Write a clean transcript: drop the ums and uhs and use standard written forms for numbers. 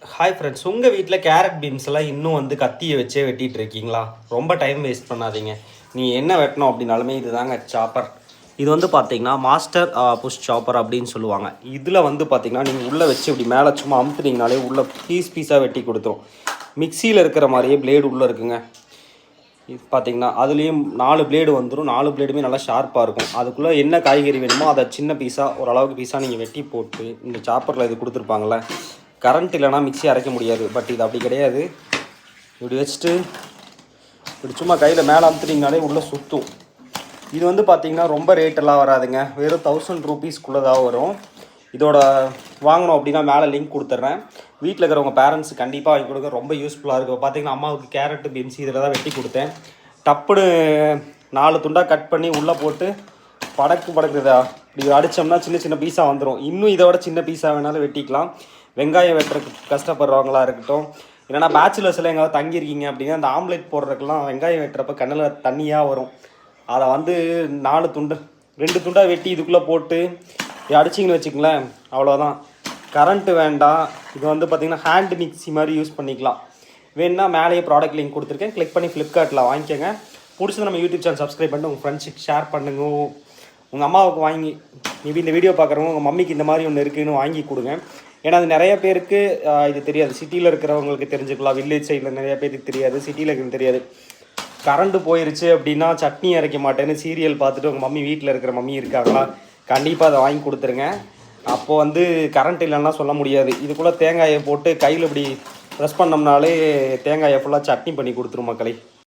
Hi friends, உங்கள் வீட்டில் carrot beans எல்லாம் இன்னும் வந்து கத்தியை வச்சே வெட்டிகிட்டு இருக்கீங்களா? ரொம்ப டைம் வேஸ்ட் பண்ணாதீங்க. நீ என்ன வெட்டணும் அப்படின்னாலுமே இது தாங்க சாப்பர். இது வந்து பார்த்தீங்கன்னா மாஸ்டர் புஷ் சாப்பர் அப்படின்னு சொல்லுவாங்க. இதில் வந்து பார்த்தீங்கன்னா நீங்கள் உள்ளே வச்சு இப்படி மேலே சும்மா அமுத்துனீங்கனாலே உள்ளே பீஸாக வெட்டி கொடுத்துரும். மிக்சியில் இருக்கிற மாதிரியே பிளேடு உள்ளே இருக்குங்க. இது பார்த்தீங்கன்னா அதுலேயும் 4 பிளேடு வந்துடும். 4 பிளேடுமே நல்லா ஷார்ப்பாக இருக்கும். அதுக்குள்ளே என்ன காய்கறி வேணுமோ அதை சின்ன பீஸாக ஓரளவுக்கு பீஸாக நீங்கள் வெட்டி போட்டு இந்த சாப்பரில் இது கொடுத்துருப்பாங்களே. கரண்ட் இல்லைனா மிக்ஸி அரைக்க முடியாது. பட் இது அப்படி கிடையாது. இப்படி வச்சுட்டு இப்படி சும்மா கையில் மேலே அமுத்துனீங்கனாலே உள்ளே சுற்றும். இது வந்து பார்த்திங்கன்னா ரொம்ப ரேட்டெல்லாம் வராதுங்க. வெறும் 1000 ரூபீஸ்க்குள்ளே தான் வரும். இதோட வாங்கணும் அப்படின்னா மேலே லிங்க் கொடுத்துட்றேன். வீட்டில் இருக்கிறவங்க பேரண்ட்ஸ் கண்டிப்பாக வாங்கி கொடுக்க ரொம்ப யூஸ்ஃபுல்லாக இருக்கும். பார்த்திங்கன்னா அம்மாவுக்கு கேரட்டு பீன்ஸ் இதில் தான் வெட்டி கொடுத்தேன். டப்புன்னு 4 துண்டாக கட் பண்ணி உள்ளே போட்டு படக்குதா இப்படி அடித்தோம்னா சின்ன சின்ன பீஸாக வந்துடும். இன்னும் இதை விட சின்ன பீஸாக வேணாலும் வெட்டிக்கலாம். வெங்காயம் வெட்டுறதுக்கு கஷ்டப்படுறவங்களா இருக்கட்டும், இல்லைனா பேச்சுலர்ஸில் எங்கேயாவது தங்கியிருக்கீங்க அப்படின்னா அந்த ஆம்லேட் போடுறதுக்கெல்லாம் வெங்காயம் வெட்டுறப்ப கண்ணில் தண்ணியாக வரும். அதை வந்து 2 துண்டாக வெட்டி இதுக்குள்ளே போட்டு அடிச்சிங்கன்னு வச்சுக்கங்களேன், அவ்வளோதான். கரண்ட்டு வேண்டாம். இது வந்து பார்த்திங்கன்னா ஹேண்ட் மிக்ஸி மாதிரி யூஸ் பண்ணிக்கலாம். வேணுன்னா மேலேயே ப்ராடக்ட் லிங்க் கொடுத்துருக்கேன், கிளிக் பண்ணி ஃப்ளிப்கார்ட்டில் வாங்கிக்கோங்க. பிடிச்சது நம்ம யூடியூப் சேனல் சப்ஸ்கிரைப் பண்ணிட்டு உங்கள் ஃப்ரெண்ட்ஸுக்கு ஷேர் பண்ணுங்க. உங்கள் அம்மாவுக்கு வாங்கி இந்த வீடியோ பார்க்குறவங்க உங்கள் மம்மிக்கு இந்த மாதிரி ஒன்று இருக்குதுன்னு வாங்கி கொடுங்க. ஏன்னா அது நிறைய பேருக்கு இது தெரியாது. சிட்டியில் இருக்கிறவங்களுக்கு தெரிஞ்சுக்கலாம், வில்லேஜ் சைடில் நிறைய பேருக்கு தெரியாது, சிட்டியில் இருக்கிறது தெரியாது. கரண்ட்டு போயிடுச்சு அப்படின்னா சட்னி அரைக்க மாட்டேன்னு சீரியல் பார்த்துட்டு உங்கள் மம்மி வீட்டில் இருக்கிற மம்மி இருக்காங்களா, கண்டிப்பாக அதை வாங்கி கொடுத்துருங்க. அப்போது வந்து கரண்ட் இல்லைன்னா சொல்ல முடியாது. இதுக்குள்ளே தேங்காயை போட்டு கையில் இப்படி ப்ரெஸ் பண்ணோம்னாலே தேங்காயை ஃபுல்லாக சட்னி பண்ணி கொடுத்துரும் மக்களை.